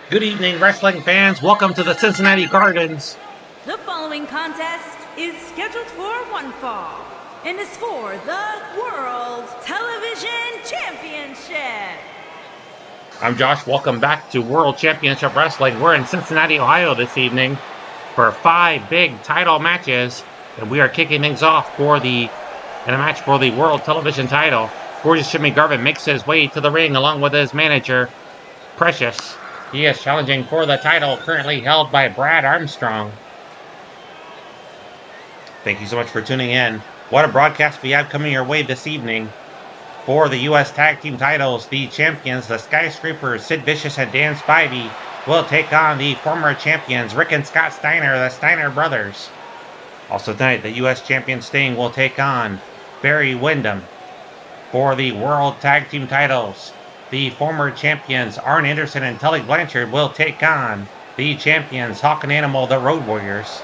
Good evening, wrestling fans. Welcome to the Cincinnati Gardens. The following contest is scheduled for one fall and is for the World Television Championship. I'm Josh. Welcome back to World Championship Wrestling. We're in Cincinnati, Ohio this evening for 5 big title matches, and we are kicking things off in a match for the World Television title. Gorgeous Jimmy Garvin makes his way to the ring along with his manager, Precious. He is challenging for the title currently held by Brad Armstrong. Thank you so much for tuning in. What a broadcast we have coming your way this evening. For the U.S. Tag Team titles, the champions, the Skyscrapers, Sid Vicious and Dan Spivey, will take on the former champions, Rick and Scott Steiner, the Steiner brothers. Also tonight, the U.S. champion Sting will take on Barry Windham. For the World Tag Team titles, the former champions Arn Anderson and Tully Blanchard will take on the champions Hawk and Animal, the Road Warriors.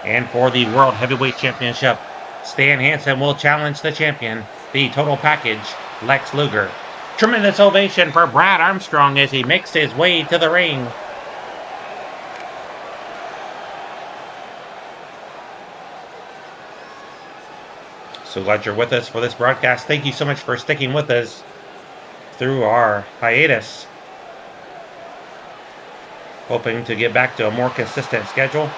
And for the World Heavyweight Championship, Stan Hansen will challenge the champion, the Total Package, Lex Luger. Tremendous ovation for Brad Armstrong as he makes his way to the ring. So glad you're with us for this broadcast. Thank you so much for sticking with us through our hiatus. Hoping to get back to a more consistent schedule.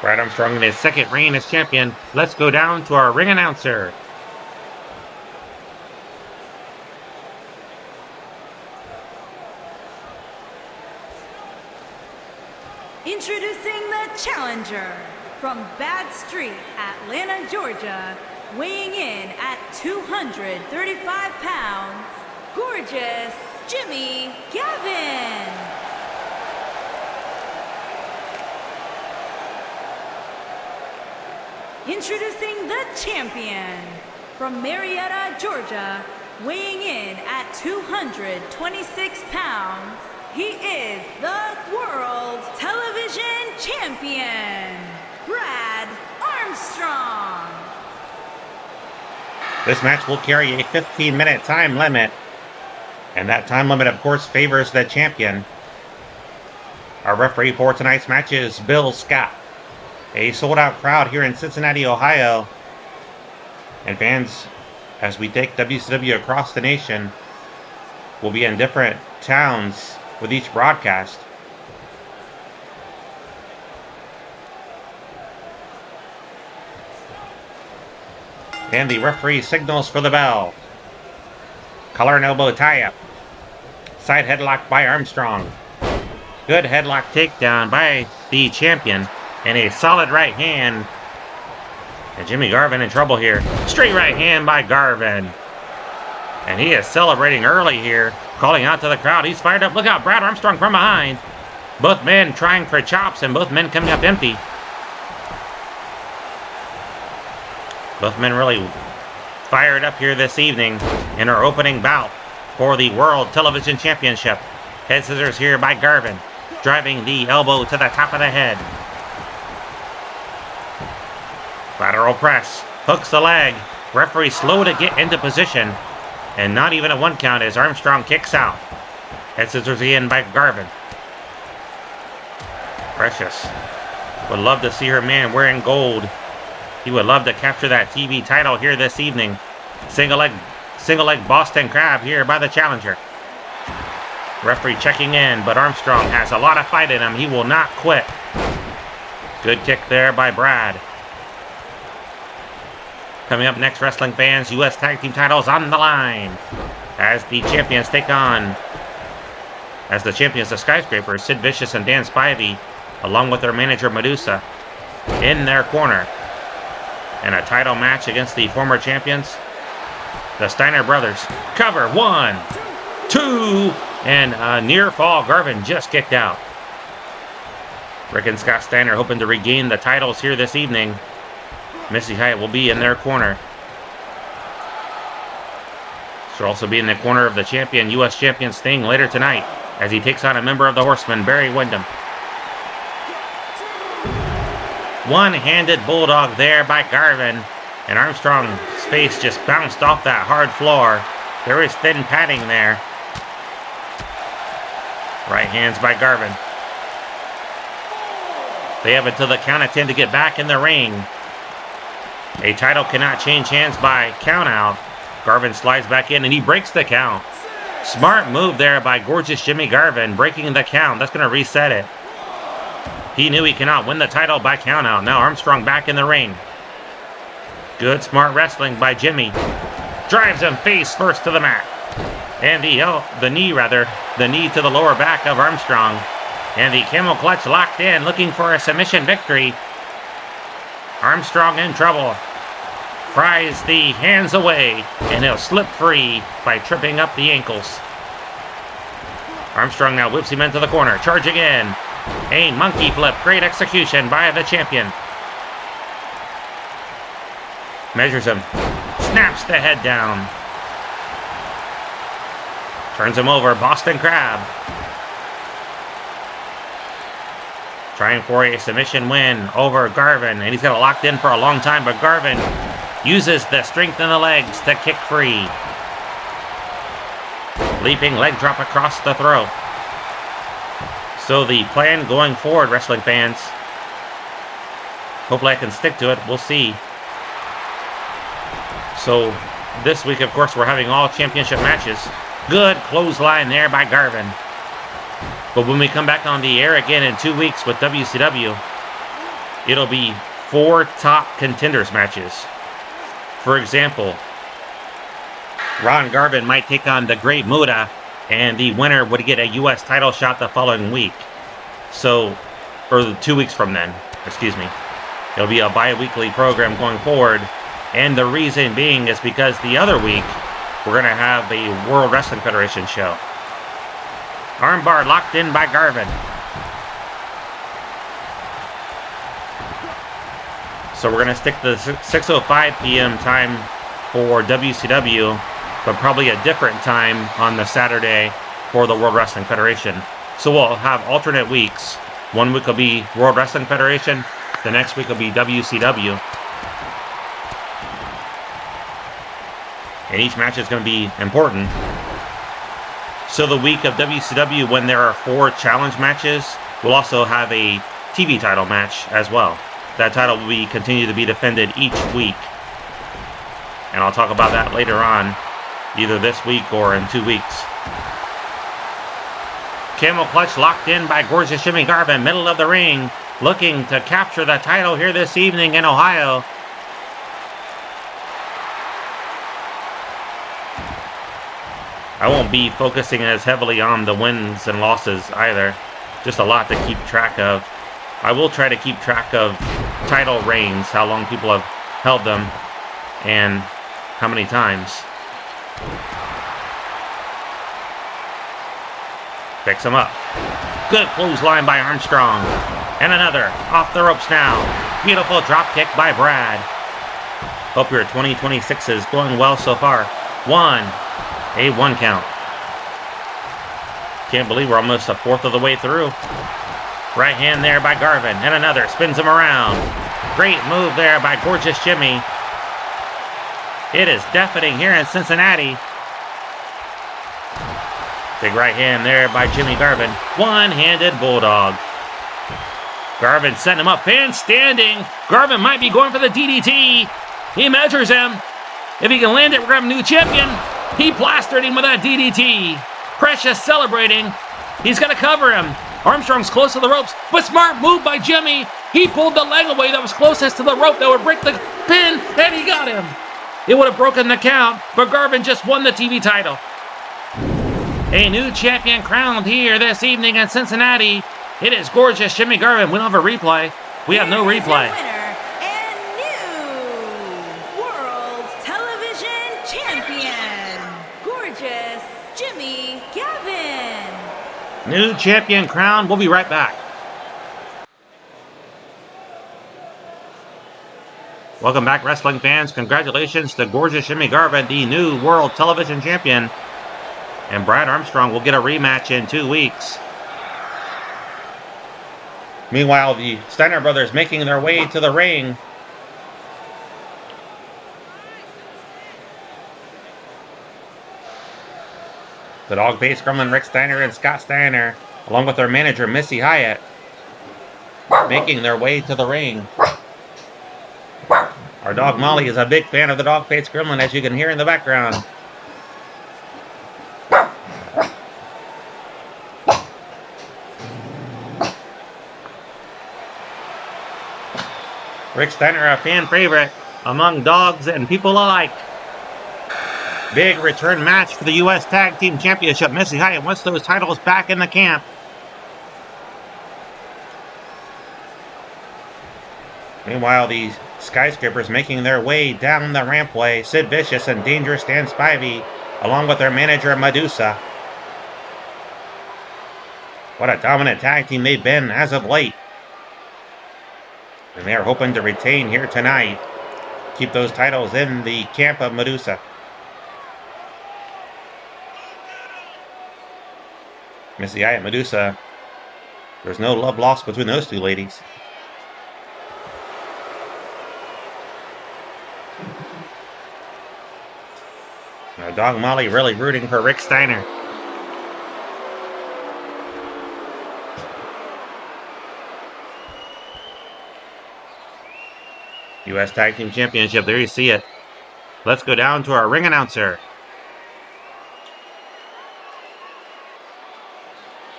Brad Armstrong in his second reign as champion. Let's go down to our ring announcer. Introducing the challenger from Bad Street, Atlanta, Georgia, weighing in at 235 pounds, Gorgeous Jimmy Garvin. Introducing the champion from Marietta, Georgia, weighing in at 226 pounds, he is the World Television Champion, Brad Armstrong. This match will carry a 15-minute time limit, and that time limit, of course, favors the champion. Our referee for tonight's match is Bill Scott. A sold-out crowd here in Cincinnati, Ohio, and fans, as we take WCW across the nation, will be in different towns with each broadcast. And the referee signals for the bell. Collar and elbow tie-up. Side headlock by Armstrong. Good headlock takedown by the champion. And a solid right hand. And Jimmy Garvin in trouble here. Straight right hand by Garvin. And he is celebrating early here. Calling out to the crowd. He's fired up. Look out, Brad Armstrong from behind. Both men trying for chops and both men coming up empty. Both men really fired up here this evening in our opening bout for the World Television Championship. Head scissors here by Garvin. Driving the elbow to the top of the head. Lateral press. Hooks the leg. Referee slow to get into position. And not even a 1 count as Armstrong kicks out. Head scissors in by Garvin. Precious would love to see her man wearing gold. He would love to capture that TV title here this evening. Single leg Boston Crab here by the challenger. Referee checking in, but Armstrong has a lot of fight in him. He will not quit. Good kick there by Brad. Coming up next, wrestling fans, U.S. Tag Team titles on the line. As the champions the Skyscrapers, Sid Vicious and Dan Spivey, along with their manager Medusa, in their corner. And a title match against the former champions, the Steiner brothers. Cover, 1, 2, and a near fall. Garvin just kicked out. Rick and Scott Steiner hoping to regain the titles here this evening. Missy Hyatt will be in their corner. She'll also be in the corner of the champion, U.S. champion Sting, later tonight as he takes on a member of the Horsemen, Barry Windham. One-handed bulldog there by Garvin. And Armstrong's face just bounced off that hard floor. There is thin padding there. Right hands by Garvin. They have until the count of 10 to get back in the ring. A title cannot change hands by count out. Garvin slides back in and he breaks the count. Smart move there by gorgeous Jimmy Garvin, breaking the count. That's going to reset it. He knew he cannot win the title by count out. Now Armstrong back in the ring. Good smart wrestling by Jimmy. Drives him face first to the mat. And the knee to the lower back of Armstrong. And the camel clutch locked in, looking for a submission victory. Armstrong in trouble. Pries the hands away, and he'll slip free by tripping up the ankles. Armstrong now whips him into the corner, charging in. A monkey flip, great execution by the champion. Measures him, snaps the head down. Turns him over, Boston Crab. Trying for a submission win over Garvin, and he's got it locked in for a long time, but Garvin uses the strength in the legs to kick free. Leaping leg drop across the throat. So the plan going forward, wrestling fans, hopefully I can stick to it, we'll see. So this week, of course, we're having all championship matches. Good clothesline there by Garvin. But when we come back on the air again in 2 weeks with WCW, it'll be 4 top contenders matches. For example, Ron Garvin might take on the Great Muta, and the winner would get a U.S. title shot the following week. So, or 2 weeks from then, excuse me. It'll be a bi-weekly program going forward. And the reason being is because the other week, we're going to have a World Wrestling Federation show. Armbar locked in by Garvin. So we're going to stick to the 6:05 p.m. time for WCW, but probably a different time on the Saturday for the World Wrestling Federation. So we'll have alternate weeks. 1 week will be World Wrestling Federation. The next week will be WCW. And each match is going to be important. So the week of WCW, when there are 4 challenge matches, we'll also have a TV title match as well. That title will continue to be defended each week. And I'll talk about that later on, either this week or in 2 weeks. Camel clutch locked in by gorgeous Jimmy Garvin, middle of the ring, looking to capture the title here this evening in Ohio. I won't be focusing as heavily on the wins and losses either. Just a lot to keep track of. I will try to keep track of title reigns, how long people have held them, and how many times. Picks him up. Good clothesline by Armstrong. And another. Off the ropes now. Beautiful drop kick by Brad. Hope your 2026 is going well so far. A 1 count. Can't believe we're almost a fourth of the way through. Right hand there by Garvin. And another. Spins him around. Great move there by gorgeous Jimmy. It is deafening here in Cincinnati. Big right hand there by Jimmy Garvin. One-handed bulldog. Garvin setting him up. Fan standing. Garvin might be going for the DDT. He measures him. If he can land it, we're going to have a new champion. He plastered him with that DDT. Precious celebrating. He's going to cover him. Armstrong's close to the ropes, but smart move by Jimmy. He pulled the leg away that was closest to the rope that would break the pin, and he got him. It would have broken the count, but Garvin just won the TV title. A new champion crowned here this evening in Cincinnati. It is gorgeous Jimmy Garvin. We don't have a replay. We have no replay. New champion crown. We'll be right back. Welcome back, wrestling fans. Congratulations to gorgeous Jimmy Garvin, the new world television champion. And Brad Armstrong will get a rematch in 2 weeks. Meanwhile, the Steiner brothers making their way to the ring. The dog-faced gremlin Rick Steiner and Scott Steiner, along with their manager Missy Hyatt, making their way to the ring. Our dog Molly is a big fan of the dog-faced gremlin, as you can hear in the background. Rick Steiner, a fan favorite among dogs and people alike. Big return match for the U.S. Tag Team Championship. Missy Hyatt wants those titles back in the camp. Meanwhile, the Skyscrapers making their way down the rampway. Sid Vicious and Dangerous Dan Spivey, along with their manager Medusa. What a dominant tag team they've been as of late. And they're hoping to retain here tonight. Keep those titles in the camp of Medusa. Missy Hyatt, Medusa. There's no love lost between those two ladies. Now, Dog Molly really rooting for Rick Steiner. U.S. Tag Team Championship, there you see it. Let's go down to our ring announcer.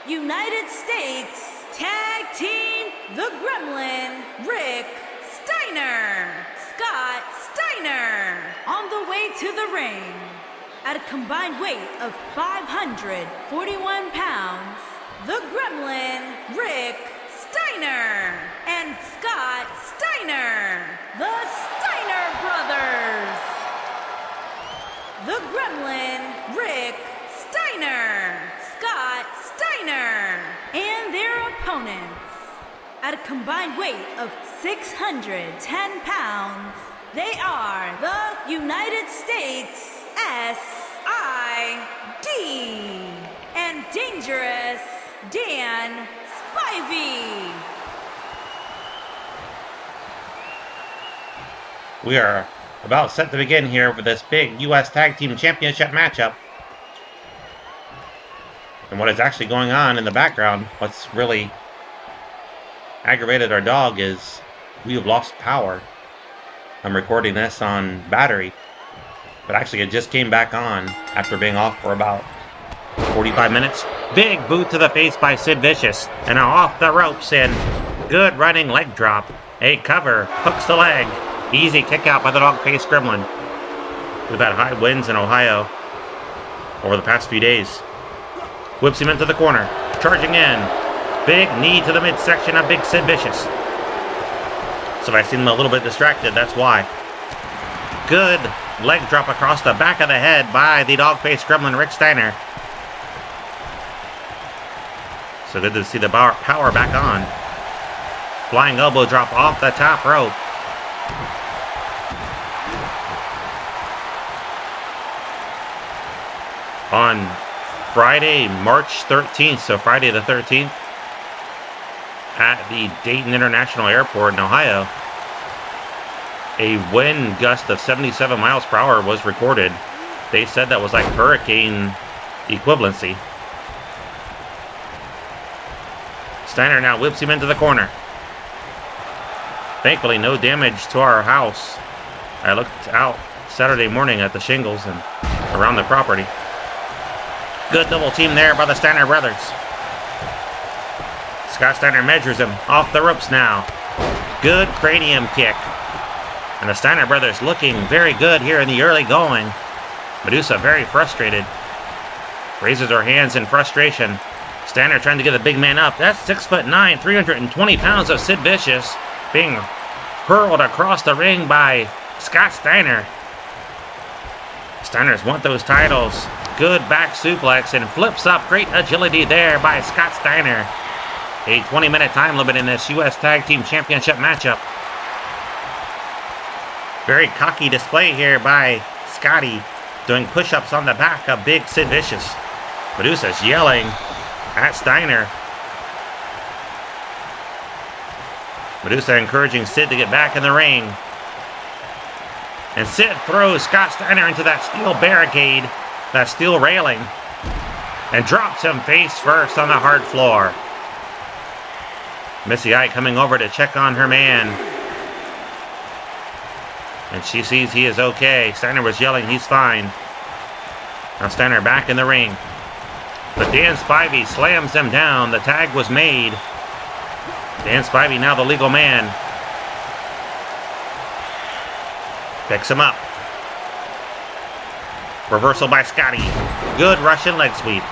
United States Tag Team, the Gremlin, Rick Steiner, Scott Steiner, on the way to the ring. At a combined weight of 541 pounds, the Gremlin, Rick Steiner, and Scott Steiner, the Steiner brothers. The Gremlin, Rick Steiner, Scott Steiner, and their opponents. At a combined weight of 610 pounds, they are the United States S.I.D. and Dangerous Dan Spivey. We are about set to begin here with this big U.S. Tag Team Championship matchup. And what is actually going on in the background, what's really aggravated our dog is we have lost power. I'm recording this on battery, but actually it just came back on after being off for about 45 minutes. Big boot to the face by Sid Vicious, and now off the ropes and good running leg drop. A cover, hooks the leg. Easy kick out by the dog-faced gremlin. We've had high winds in Ohio over the past few days. Whips him into the corner, charging in. Big knee to the midsection of Big Sid Vicious. So if I seem a little bit distracted, that's why. Good leg drop across the back of the head by the dog-faced gremlin Rick Steiner. So good to see the power back on. Flying elbow drop off the top rope. On Friday, March 13th, so Friday the 13th, at the Dayton International Airport in Ohio, a wind gust of 77 miles per hour was recorded. They said that was like hurricane equivalency. Steiner now whips him into the corner. Thankfully, no damage to our house. I looked out Saturday morning at the shingles and around the property. Good double team there by the Steiner brothers. Scott Steiner measures him off the ropes now. Good cranium kick. And the Steiner brothers looking very good here in the early going. Medusa very frustrated. Raises her hands in frustration. Steiner trying to get the big man up. That's 6'9", 320 pounds of Sid Vicious being hurled across the ring by Scott Steiner. Steiners want those titles. Good back suplex and flips up. Great agility there by Scott Steiner. A 20-minute time limit in this U.S. Tag Team Championship matchup. Very cocky display here by Scotty, doing push-ups on the back of Big Sid Vicious. Medusa's yelling at Steiner. Medusa encouraging Sid to get back in the ring. And Sid throws Scott Steiner into that steel barricade, that steel railing. and drops him face first on the hard floor. Missy Eye coming over to check on her man. And she sees he is okay. Steiner was yelling he's fine. Now Steiner back in the ring. But Dan Spivey slams him down. The tag was made. Dan Spivey now the legal man. Picks him up. Reversal by Scotty. Good Russian leg sweep.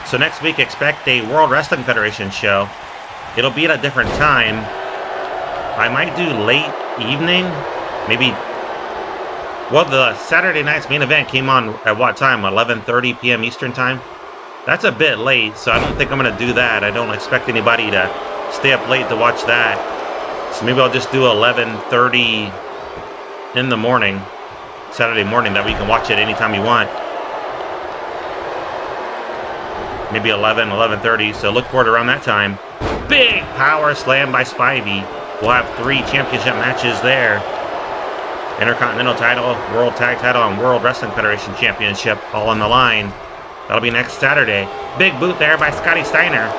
So next week expect a World Wrestling Federation show. It'll be at a different time. I might do late evening. Maybe. Well, the Saturday night's main event came on at what time? 11:30 p.m. Eastern time? That's a bit late, so I don't think I'm going to do that. I don't expect anybody to stay up late to watch that. So maybe I'll just do 11:30 in the morning, Saturday morning, that way you can watch it anytime you want. Maybe 11:30, so look for it around that time. Big power slam by Spivey. We'll have 3 championship matches there. Intercontinental title, World Tag title, and World Wrestling Federation Championship all on the line. That'll be next Saturday. Big boot there by Scotty Steiner.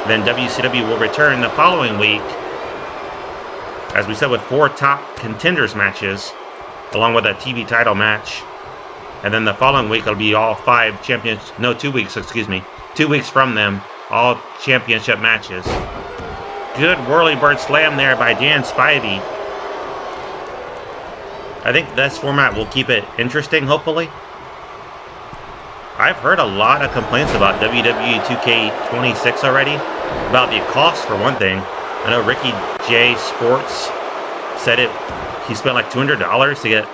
Then WCW will return the following week, as we said, with 4 top contenders matches, along with a TV title match. And then the following week it'll be all 5 champions. No, 2 weeks, excuse me. 2 weeks from them, all championship matches. Good whirly-bird slam there by Dan Spivey. I think this format will keep it interesting, hopefully. I've heard a lot of complaints about WWE 2K26 already. About the cost, for one thing. I know Ricky J Sports said he spent like $200 to get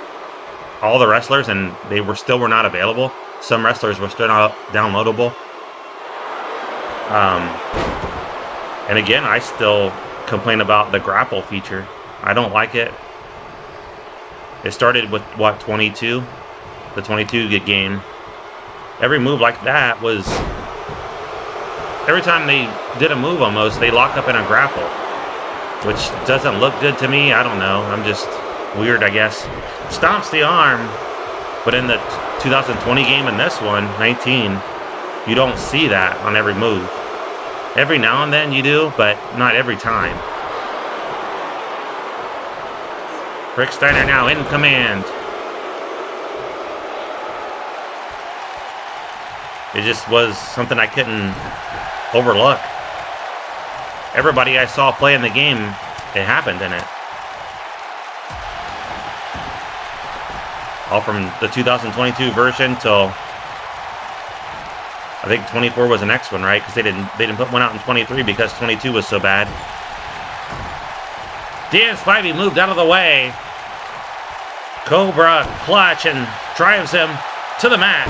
all the wrestlers, and they were not available. Some wrestlers were still not downloadable. And again, I still complain about the grapple feature. I don't like it. It started with, what, 22? The 22 game. Every move like that was... Every time they did a move almost, they locked up in a grapple. Which doesn't look good to me. I don't know. I'm just weird, I guess. Stomps the arm. But in the 2020 game and this one, 19, you don't see that on every move. Every now and then you do, but not every time. Rick Steiner now in command. It just was something I couldn't overlook. Everybody I saw play in the game, it happened in it. All from the 2022 version till I think 24 was the next one, right? Because they didn't put one out in 23 because 22 was so bad. Dan Spivey moved out of the way. Cobra clutch and drives him to the mat.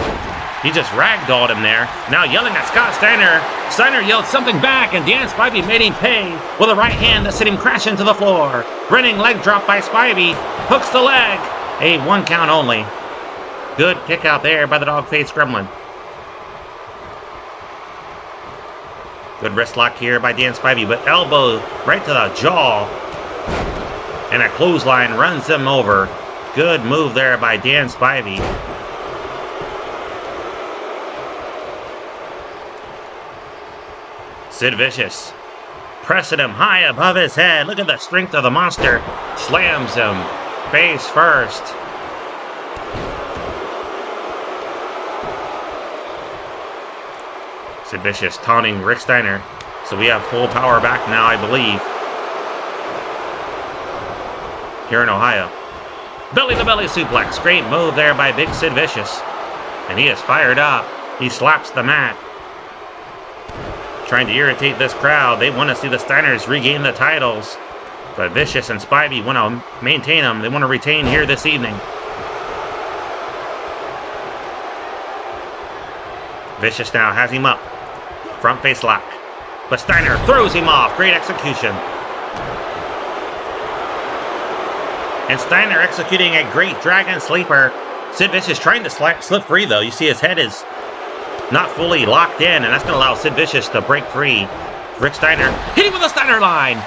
He just ragdolled him there. Now yelling at Scott Steiner. Steiner yelled something back, and Dan Spivey made him pay with a right hand that sent him crashing to the floor. Running leg drop by Spivey. Hooks the leg. A 1 count only. Good kick out there by the dog-faced gremlin. Good wrist lock here by Dan Spivey, but elbow right to the jaw. And a clothesline runs him over. Good move there by Dan Spivey. Sid Vicious pressing him high above his head. Look at the strength of the monster. Slams him face first. Sid Vicious taunting Rick Steiner. So we have full power back now, I believe, here in Ohio. Belly-to-belly suplex. Great move there by Big Sid Vicious. And he is fired up. He slaps the mat. Trying to irritate this crowd. They want to see the Steiners regain the titles. But Vicious and Spivey want to maintain them. They want to retain here this evening. Vicious now has him up. Front face lock. But Steiner throws him off. Great execution. And Steiner executing a great dragon sleeper. Sid Vicious trying to slip free, though. You see his head is not fully locked in, and that's going to allow Sid Vicious to break free. Rick Steiner hitting with a Steiner line.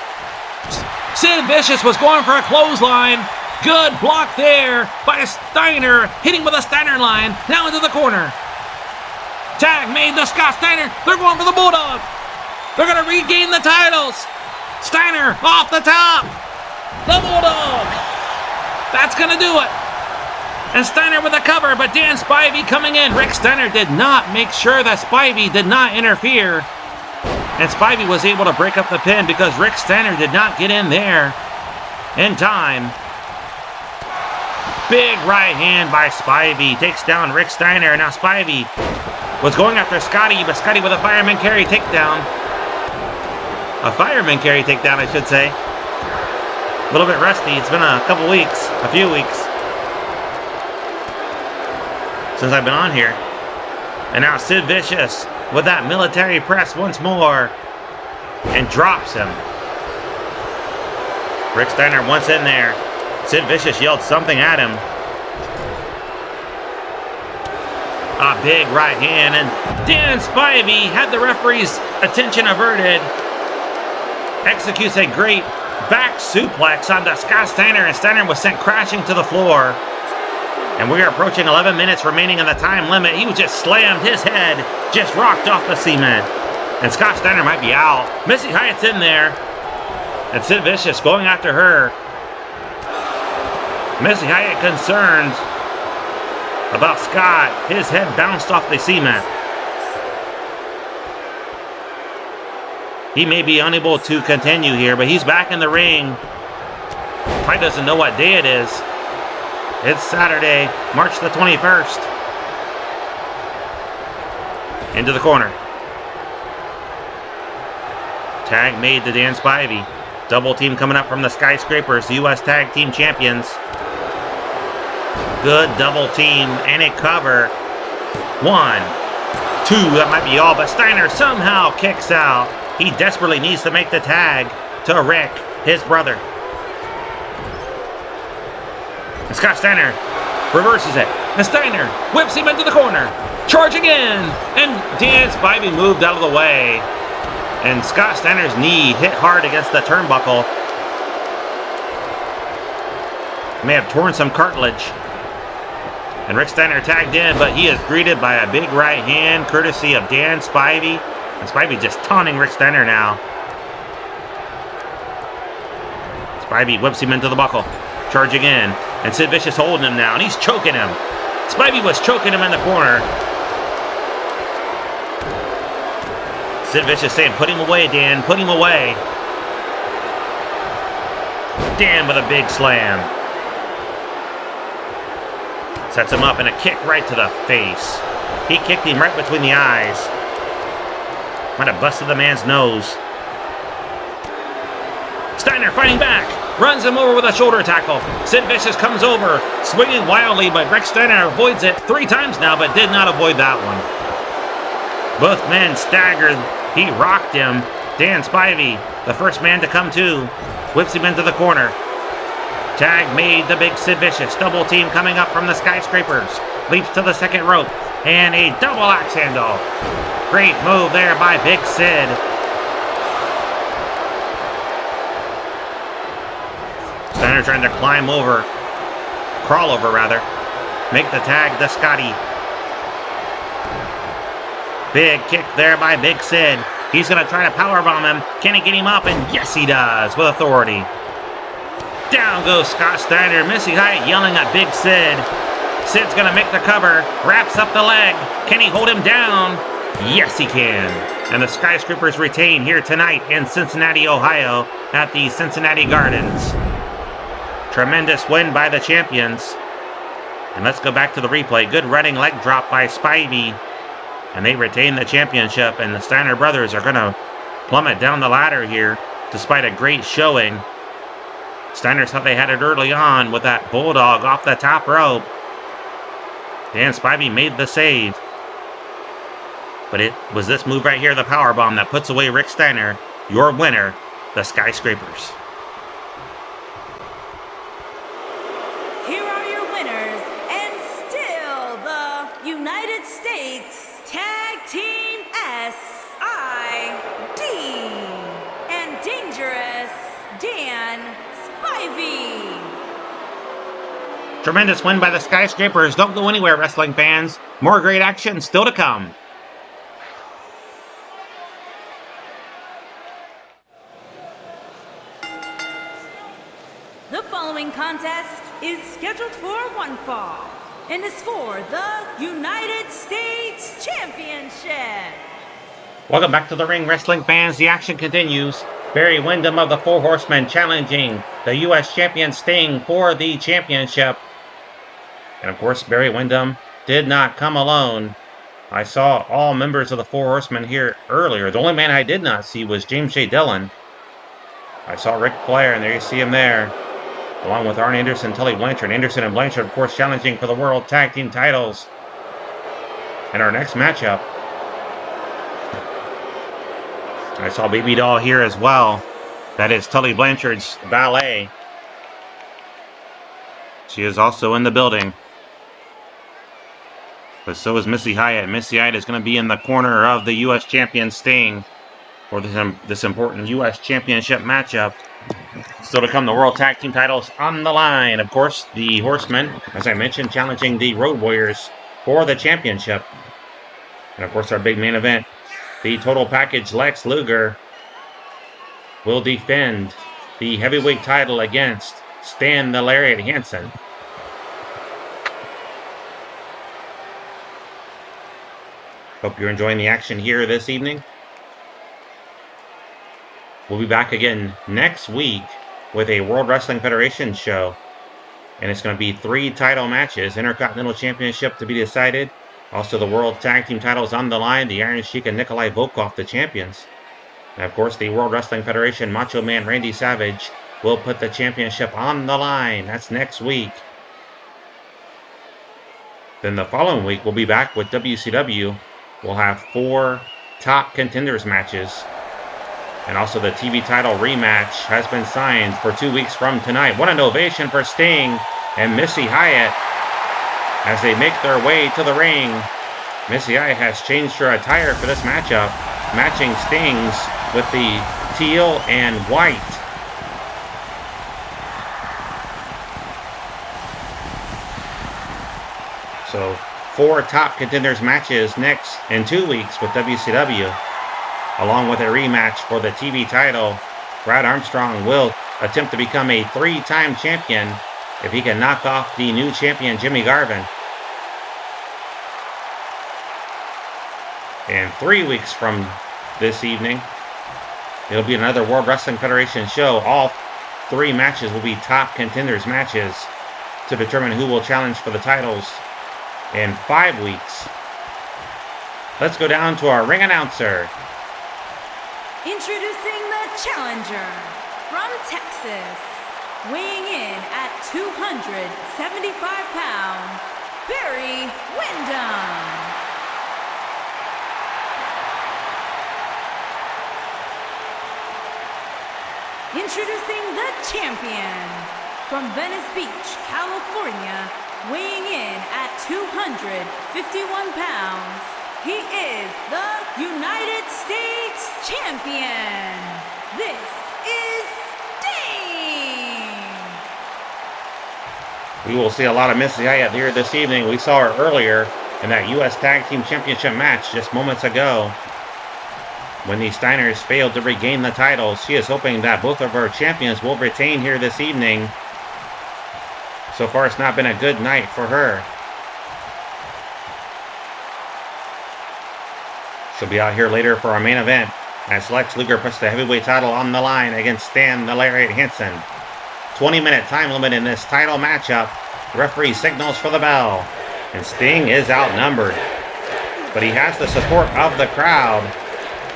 Sid Vicious was going for a clothesline. Good block there by Steiner, hitting with a Steiner line. Now into the corner. Tag made to Scott Steiner. They're going for the Bulldog. They're going to regain the titles. Steiner off the top. The Bulldog. That's going to do it. And Steiner with a cover, but Dan Spivey coming in. Rick Steiner did not make sure that Spivey did not interfere. And Spivey was able to break up the pin because Rick Steiner did not get in there in time. Big right hand by Spivey. Takes down Rick Steiner. Now Spivey was going after Scotty, but Scotty with a fireman carry takedown. A fireman carry takedown, I should say. A little bit rusty. It's been a few weeks since I've been on here. And now Sid Vicious with that military press once more and drops him. Rick Steiner once in there. Sid Vicious yelled something at him. A big right hand, and Dan Spivey had the referee's attention averted. Executes a great back suplex onto Scott Steiner, and Steiner was sent crashing to the floor. And we are approaching 11 minutes remaining on the time limit. He was just slammed, his head just rocked off the cement. And Scott Steiner might be out. Missy Hyatt's in there. And Sid Vicious going after her. Missy Hyatt concerned about Scott. His head bounced off the cement. He may be unable to continue here, but he's back in the ring. Probably doesn't know what day it is. It's Saturday, March the 21st. Into the corner. Tag made to Dan Spivey. Double team coming up from the Skyscrapers, the U.S. Tag Team Champions. Good double team and a cover. 1, 2, that might be all, but Steiner somehow kicks out. He desperately needs to make the tag to Rick, his brother. And Scott Steiner reverses it. And Steiner whips him into the corner. Charging in. And Dan Spivey moved out of the way. And Scott Steiner's knee hit hard against the turnbuckle. May have torn some cartilage. And Rick Steiner tagged in, but he is greeted by a big right hand courtesy of Dan Spivey. And Spivey just taunting Rick Steiner now. Spivey whips him into the buckle. Charging in. And Sid Vicious holding him now, and he's choking him. Spivey was choking him in the corner. Sid Vicious saying, put him away, Dan, put him away. Dan with a big slam. Sets him up and a kick right to the face. He kicked him right between the eyes. Might have busted the man's nose. Steiner fighting back. Runs him over with a shoulder tackle. Sid Vicious comes over, swinging wildly, but Rick Steiner avoids it 3 times now, but did not avoid that one. Both men staggered. He rocked him. Dan Spivey, the first man to come to, whips him into the corner. Tag made the big Sid Vicious. Double team coming up from the Skyscrapers. Leaps to the second rope. And a double axe handle. Great move there by Big Sid. Steiner trying to climb over. Crawl over, rather. Make the tag to Scotty. Big kick there by Big Sid. He's going to try to powerbomb him. Can he get him up? And yes, he does, with authority. Down goes Scott Steiner. Missy Hyatt yelling at Big Sid. Sid's going to make the cover. Wraps up the leg. Can he hold him down? Yes, he can. And the Skyscrapers retain here tonight in Cincinnati, Ohio at the Cincinnati Gardens. Tremendous win by the champions. And let's go back to the replay. Good running leg drop by Spivey. And they retain the championship. And the Steiner brothers are going to plummet down the ladder here despite a great showing. Steiner thought they had it early on with that bulldog off the top rope. Dan Spivey made the save. But it was this move right here, the powerbomb, that puts away Rick Steiner, your winner, the Skyscrapers. Here are your winners, and still the United States Tag Team S.I.D. and Dangerous Dan Spivey. Tremendous win by the Skyscrapers. Don't go anywhere, wrestling fans. More great action still to come. for one fall, and is for the United States Championship. Welcome back to the ring, wrestling fans. The action continues. Barry Windham of the Four Horsemen challenging the U.S. champion Sting for the championship. And of course, Barry Windham did not come alone. I saw all members of the Four Horsemen here earlier. The only man I did not see was James J. Dillon. I saw Ric Flair, and there you see him there, along with Arn Anderson, Tully, Blanchard. Anderson and Blanchard, of course, challenging for the World Tag Team titles. And our next matchup, I saw Baby Doll here as well. That is Tully Blanchard's valet. She is also in the building. But so is Missy Hyatt. Missy Hyatt is going to be in the corner of the U.S. champion Sting for this important U.S. championship matchup. Still to come, the World Tag Team titles on the line. Of course, the Horsemen, as I mentioned, challenging the Road Warriors for the championship. And of course, our big main event, the Total Package Lex Luger will defend the heavyweight title against Stan the Lariat Hansen. Hope you're enjoying the action here this evening. We'll be back again next week with a World Wrestling Federation show. And it's going to be 3 title matches. Intercontinental Championship to be decided. Also the World Tag Team titles on the line. The Iron Sheik and Nikolai Volkov, the champions. And of course, the World Wrestling Federation Macho Man Randy Savage will put the championship on the line. That's next week. Then the following week, we'll be back with WCW. We'll have 4 top contenders matches. And also the TV title rematch has been signed for 2 weeks from tonight. What an ovation for Sting and Missy Hyatt as they make their way to the ring. Missy Hyatt has changed her attire for this matchup, matching Sting's with the teal and white. So 4 top contenders matches next in 2 weeks with WCW, along with a rematch for the TV title. Brad Armstrong will attempt to become a 3-time champion if he can knock off the new champion Jimmy Garvin. And 3 weeks from this evening, it'll be another World Wrestling Federation show. All 3 matches will be top contenders matches to determine who will challenge for the titles in 5 weeks. Let's go down to our ring announcer. Introducing the challenger from Texas, weighing in at 275 pounds, Barry Windham. Introducing the champion from Venice Beach, California, weighing in at 251 pounds, he is the United States Champion. This is Sting. We will see a lot of Missy Hyatt here this evening. We saw her earlier in that U.S. Tag Team Championship match just moments ago. When the Steiners failed to regain the titles, she is hoping that both of her champions will retain here this evening. So far, it's not been a good night for her. She'll be out here later for our main event as Lex Luger puts the heavyweight title on the line against Stan the Lariat Hansen. 20-minute time limit in this title matchup. The referee signals for the bell, and Sting is outnumbered. But he has the support of the crowd,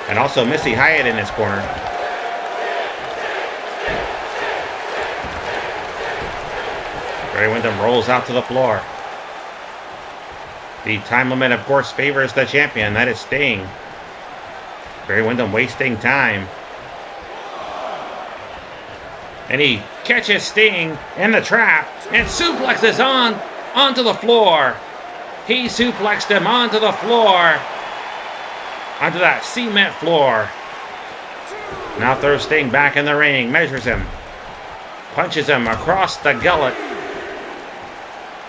and also Missy Hyatt in his corner. Barry Windham rolls out to the floor. The time limit, of course, favors the champion. That is Sting. Barry Windham wasting time. And he catches Sting in the trap and suplexes onto the floor. He suplexed him onto the floor. Onto that cement floor. Now throws Sting back in the ring. Measures him. Punches him across the gullet.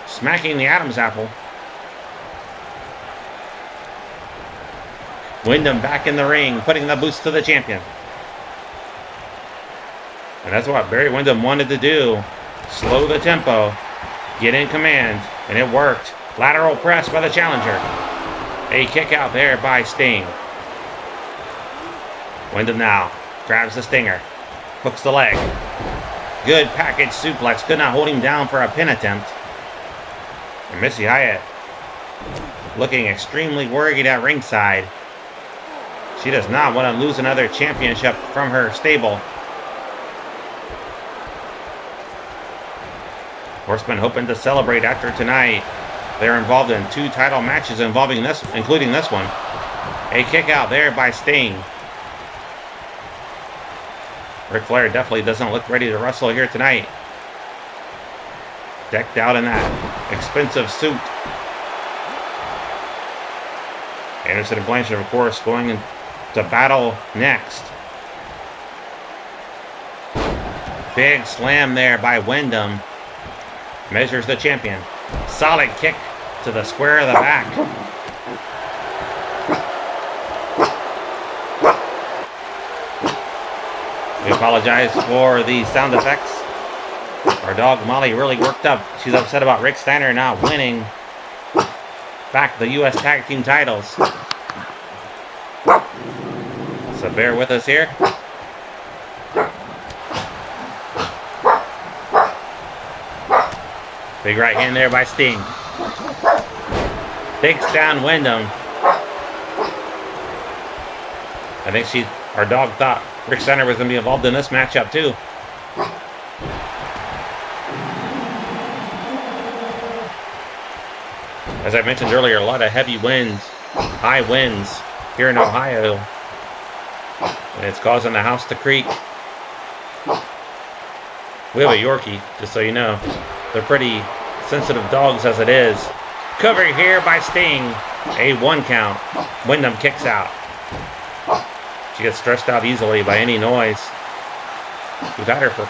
Smacking the Adam's apple. Windham back in the ring, putting the boots to the champion. And that's what Barry Windham wanted to do. Slow the tempo. get in command, and it worked. Lateral press by the challenger. A kick out there by Sting. Windham now grabs the Stinger, hooks the leg. Good package suplex, could not hold him down for a pin attempt. And Missy Hyatt looking extremely worried at ringside. She does not want to lose another championship from her stable. Horsemen hoping to celebrate after tonight. They're involved in 2 title matches including this one. A kick out there by Sting. Ric Flair definitely doesn't look ready to wrestle here tonight. Decked out in that expensive suit. Anderson and Blanchard, of course, going to battle next. Big slam there by Windham. Measures the champion. Solid kick to the square of the back. We apologize for the sound effects. Our dog Molly really worked up. She's upset about Rick Steiner not winning back the U.S. Tag Team titles. So bear with us here. Big right hand there by Sting. Takes down Windham. I think our dog thought Rick Steiner was going to be involved in this matchup too. As I mentioned earlier, a lot of heavy winds, high winds here in Ohio. And it's causing the house to creak. We have a Yorkie, just so you know. They're pretty sensitive dogs as it is. Cover here by Sting. A 1 count. Windham kicks out. She gets stressed out easily by any noise. We've had her for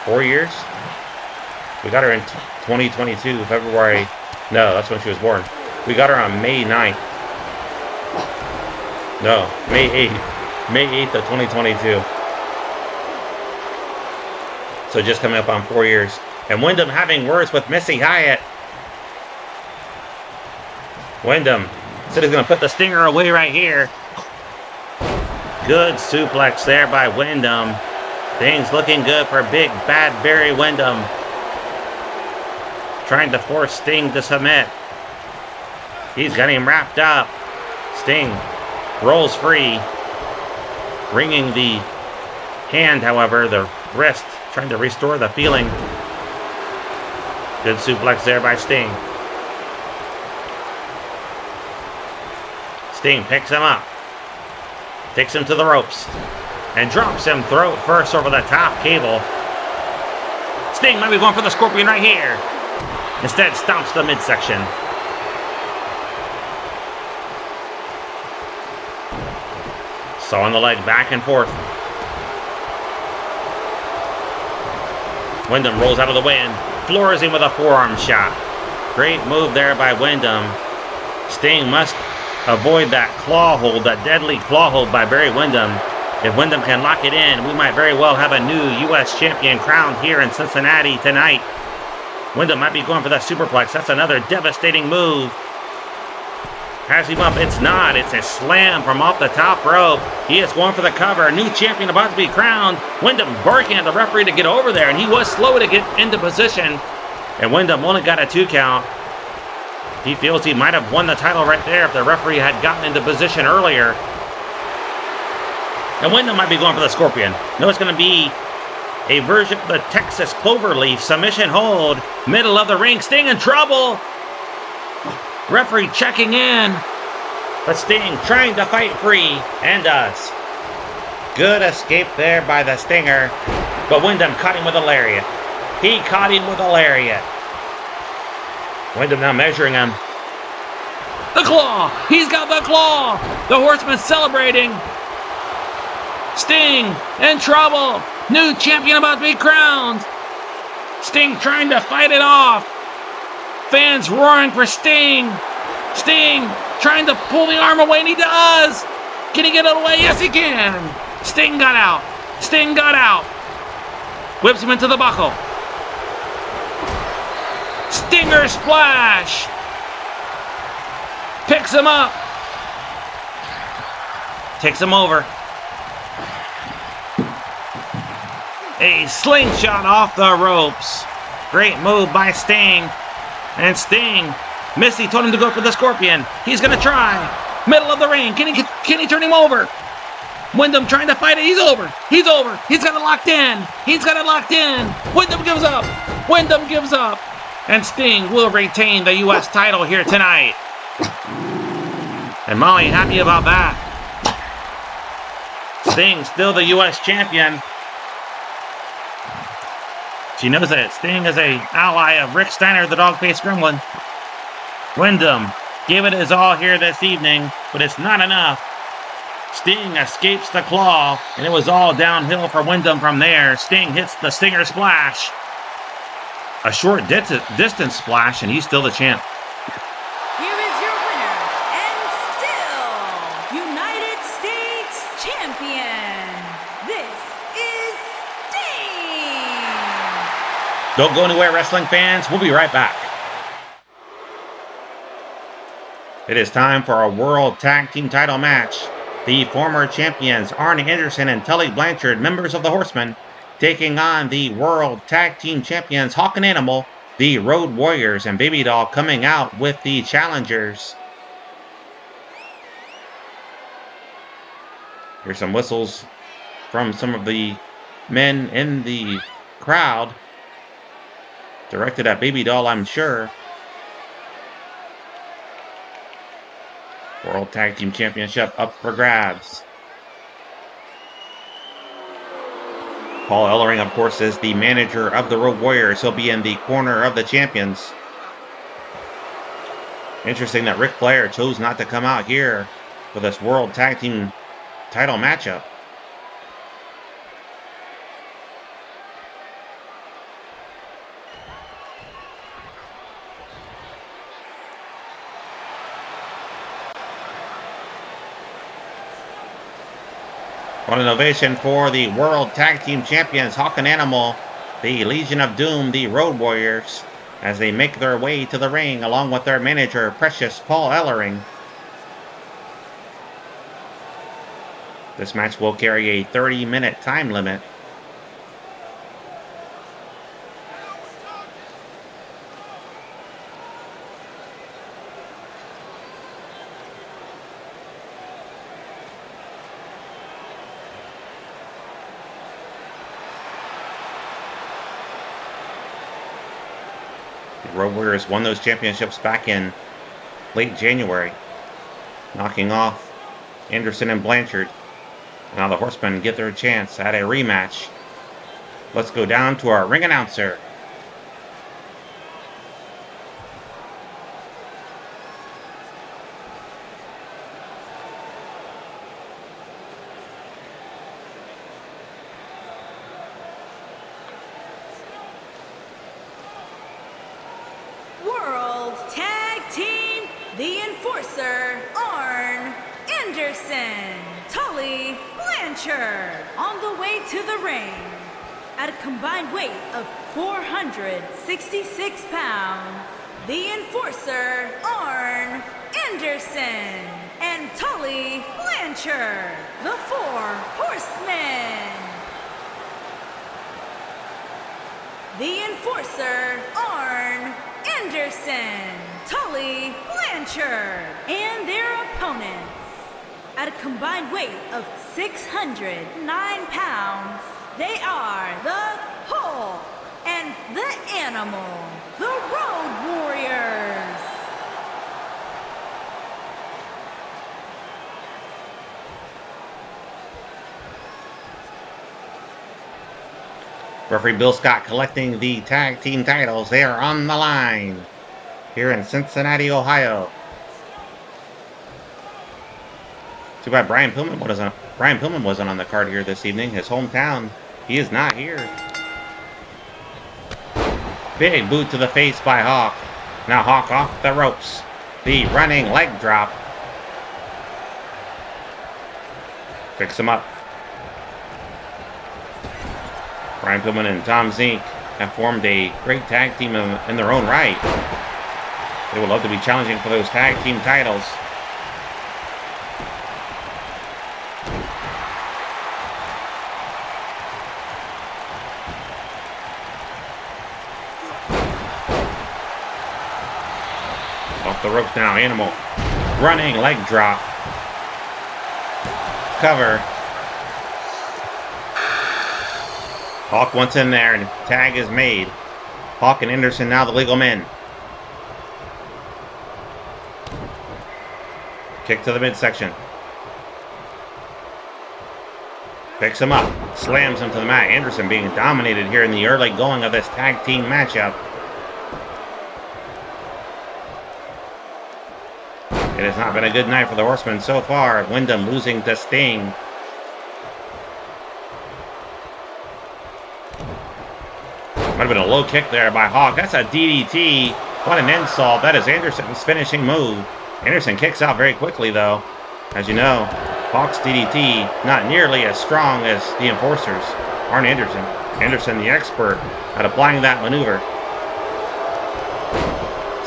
4 years. We got her in 2022, February. No, that's when she was born. We got her on May 9th. No, May 8th. May 8th of 2022. So just coming up on 4 years. And Windham having words with Missy Hyatt. Windham said he's going to put the Stinger away right here. Good suplex there by Windham. Things looking good for Big Bad Barry Windham. Trying to force Sting to submit. He's got him wrapped up. Sting rolls free. Wringing the hand, however, the wrist, trying to restore the feeling. Good suplex there by Sting. Sting picks him up. Takes him to the ropes. And drops him throat first over the top cable. Sting might be going for the Scorpion right here. Instead, stomps the midsection. Sawing the leg back and forth. Windham rolls out of the way and floors him with a forearm shot. Great move there by Windham. Sting must avoid that claw hold, that deadly claw hold by Barry Windham. If Windham can lock it in, we might very well have a new U.S. champion crowned here in Cincinnati tonight. Windham might be going for that superplex. That's another devastating move. Has him up. It's not. It's a slam from off the top rope. He is going for the cover. New champion about to be crowned. Windham barking at the referee to get over there, and he was slow to get into position. And Windham only got a 2 count. He feels he might have won the title right there if the referee had gotten into position earlier. And Windham might be going for the Scorpion. No, it's going to be a version of the Texas Cloverleaf submission hold. Middle of the ring. Sting in trouble. Referee checking in. But Sting trying to fight free. And does. Good escape there by the Stinger. But Windham caught him with a lariat. He caught him with a lariat. Windham now measuring him. The claw. He's got the claw. The Horseman celebrating. Sting in trouble. New champion about to be crowned. Sting trying to fight it off. Fans roaring for Sting. Sting trying to pull the arm away, and he does. Can he get it away? Yes, he can. Sting got out. Sting got out. Whips him into the buckle. Stinger splash. Picks him up. Takes him over. A slingshot off the ropes. Great move by Sting. And Sting, Misty told him to go for the Scorpion. He's going to try. Middle of the ring. Can he turn him over? Windham trying to fight it. He's over. He's over. He's got it locked in. He's got it locked in. Windham gives up. Windham gives up. And Sting will retain the U.S. title here tonight. And Molly happy about that. Sting still the U.S. champion. She knows that Sting is an ally of Rick Steiner, the dog-faced gremlin. Windham gave it his all here this evening, but it's not enough. Sting escapes the claw, and it was all downhill for Windham from there. Sting hits the Stinger splash. A short distance splash, and he's still the champ. Here is your winner, and still United States champion. This is Sting. Don't go anywhere, wrestling fans. We'll be right back. It is time for a World Tag Team title match. The former champions Arn Anderson and Tully Blanchard, members of the Horsemen, taking on the World Tag Team champions Hawk and Animal, the Road Warriors, and Baby Doll coming out with the challengers. Here's some whistles from some of the men in the crowd. Directed at Baby Doll, I'm sure. World Tag Team Championship up for grabs. Paul Ellering, of course, is the manager of the Road Warriors. He'll be in the corner of the champions. Interesting that Ric Flair chose not to come out here for this World Tag Team title matchup. What an ovation for the World Tag Team Champions, Hawk and Animal, the Legion of Doom, the Road Warriors, as they make their way to the ring along with their manager, Precious Paul Ellering. This match will carry a 30-minute time limit. The Road Warriors won those championships back in late January, knocking off Anderson and Blanchard. Now the Horsemen get their chance at a rematch. Let's go down to our ring announcer. World Tag Team, the Enforcer, Arn Anderson, Tully Blanchard, on the way to the ring. At a combined weight of 466 pounds, the Enforcer, Arn Anderson, and Tully Blanchard, the Four Horsemen. The Enforcer, Arn Anderson, Tully Blanchard, and their opponents. At a combined weight of 609 pounds, they are the Hulk and the Animal, the Road Warriors. Referee Bill Scott collecting the tag team titles. They are on the line here in Cincinnati, Ohio. Too bad Brian Pillman wasn't on the card here this evening. His hometown, he is not here. Big boot to the face by Hawk. Now Hawk off the ropes. The running leg drop. Picks him up. Brian Pillman and Tom Zink have formed a great tag team in their own right. They would love to be challenging for those tag team titles. Off the ropes now, Animal. Running leg drop. Cover. Hawk once in there and tag is made. Hawk and Anderson now the legal men. Kick to the midsection. Picks him up. Slams him to the mat. Anderson being dominated here in the early going of this tag team matchup. It has not been a good night for the Horsemen so far. Windham losing to Sting. Might have been a low kick there by Hawk. That's a DDT. What an insult. That is Anderson's finishing move. Anderson kicks out very quickly, though. As you know, Hawk's DDT not nearly as strong as the Enforcer's. Arn Anderson. Anderson, the expert at applying that maneuver.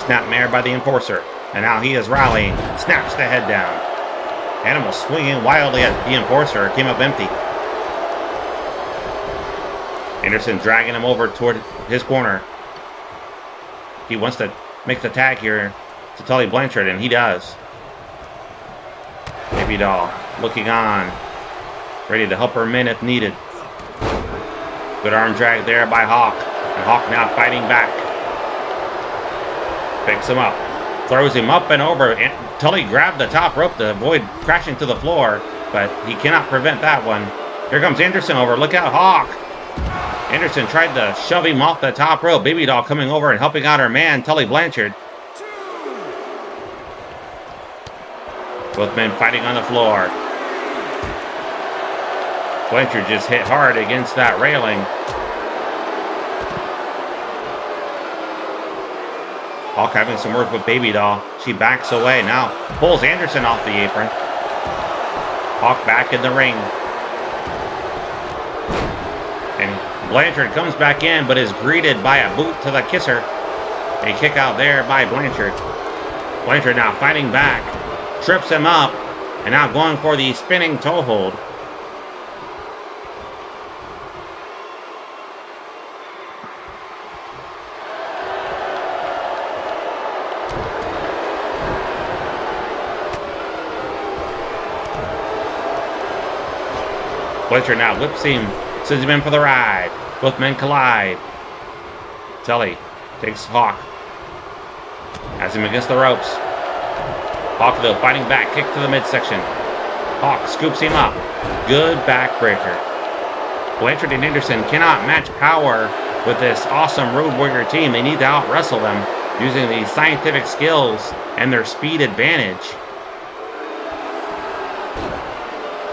Snapmare by the Enforcer. And now he is rallying. Snaps the head down. Animal swinging wildly at the Enforcer. Came up empty. Anderson dragging him over toward his corner. He wants to make the tag here to Tully Blanchard, and he does. Baby Doll looking on. Ready to help her men if needed. Good arm drag there by Hawk. And Hawk now fighting back. Picks him up. Throws him up and over. Tully grabbed the top rope to avoid crashing to the floor, but he cannot prevent that one. Here comes Anderson over. Look out, Hawk. Anderson tried to shove him off the top rope. Baby Doll coming over and helping out her man, Tully Blanchard. Both men fighting on the floor. Blanchard just hit hard against that railing. Hawk having some work with Baby Doll. She backs away. Now pulls Anderson off the apron. Hawk back in the ring. And Blanchard comes back in, but is greeted by a boot to the kisser. A kick out there by Blanchard. Blanchard now fighting back. Trips him up. And now going for the spinning toe hold. Blanchard now whips him, sends him in for the ride. Both men collide. Tully takes Hawk. Has him against the ropes. Hawk, though, fighting back. Kick to the midsection. Hawk scoops him up. Good backbreaker. Blanchard and Anderson cannot match power with this awesome Road Warrior team. They need to out-wrestle them using the scientific skills and their speed advantage.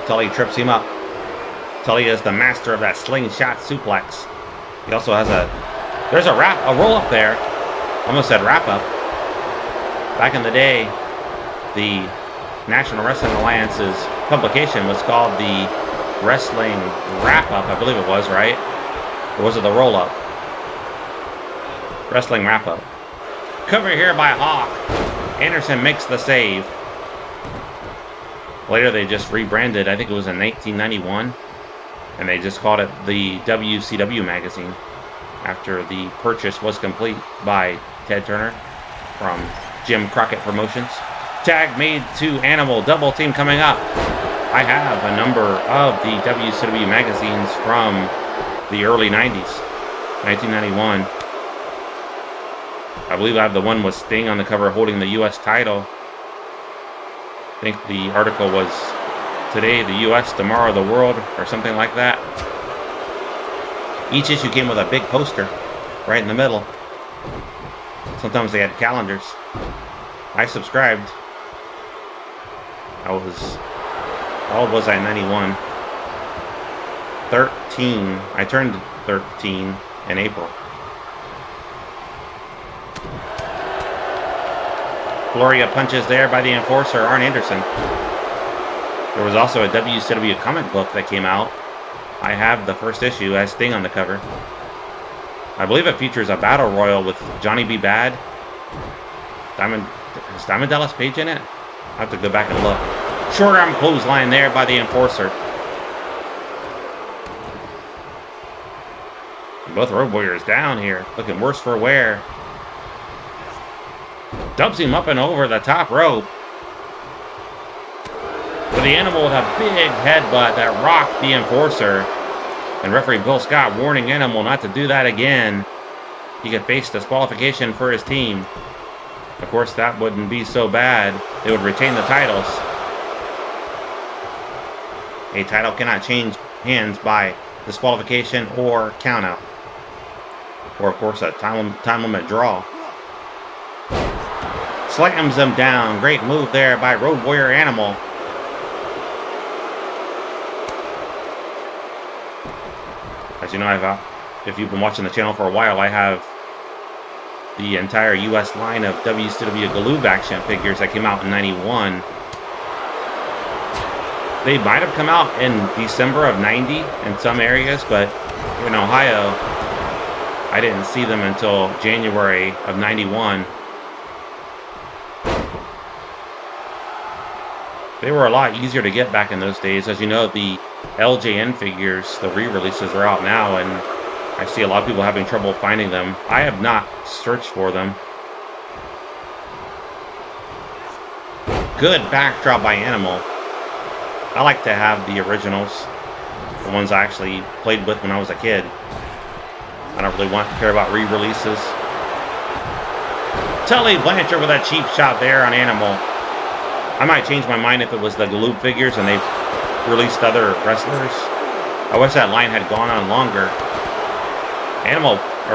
Tully trips him up. Tully is the master of that slingshot suplex. He also has there's a roll up there. Almost said wrap up. Back in the day, the National Wrestling Alliance's publication was called the Wrestling Wrap Up, I believe it was, right? Or was it the roll up? Wrestling Wrap Up. Cover here by Hawk. Anderson makes the save. Later they just rebranded, I think it was in 1991. And they just called it the WCW magazine after the purchase was complete by Ted Turner from Jim Crockett Promotions. Tag made to Animal. Double team coming up. I have a number of the WCW magazines from the early 90s. 1991. I believe I have the one with Sting on the cover holding the U.S. title. I think the article was Today the U.S., Tomorrow the World, or something like that. Each issue came with a big poster right in the middle. Sometimes they had calendars. I subscribed. How old was I in 91? 13. I turned 13 in April. Gloria punches there by the Enforcer, Arn Anderson. There was also a WCW comic book that came out. I have the first issue, has Sting on the cover. I believe it features a battle royal with Johnny B. Bad. Is Diamond Dallas Page in it? I have to go back and look. Short arm clothesline there by the Enforcer. Both Road Warriors down here, looking worse for wear. Dumps him up and over the top rope. But the Animal with a big headbutt that rocked the Enforcer. And referee Bill Scott warning Animal not to do that again. He could face disqualification for his team. Of course, that wouldn't be so bad. They would retain the titles. A title cannot change hands by disqualification or countout. Or, of course, a time limit draw. Slams him down. Great move there by Road Warrior Animal. As you know, if you've been watching the channel for a while, I have the entire U.S. line of WCW Galoob action figures that came out in '91. They might have come out in December of '90 in some areas, but in Ohio, I didn't see them until January of '91. They were a lot easier to get back in those days. As you know, the LJN figures, the re-releases, are out now, and I see a lot of people having trouble finding them. I have not searched for them. Good backdrop by Animal. I like to have the originals, the ones I actually played with when I was a kid. I don't really care about re-releases. Tully Blanchard with a cheap shot there on Animal. I might change my mind if it was the Galoob figures and they've released other wrestlers. I wish that line had gone on longer.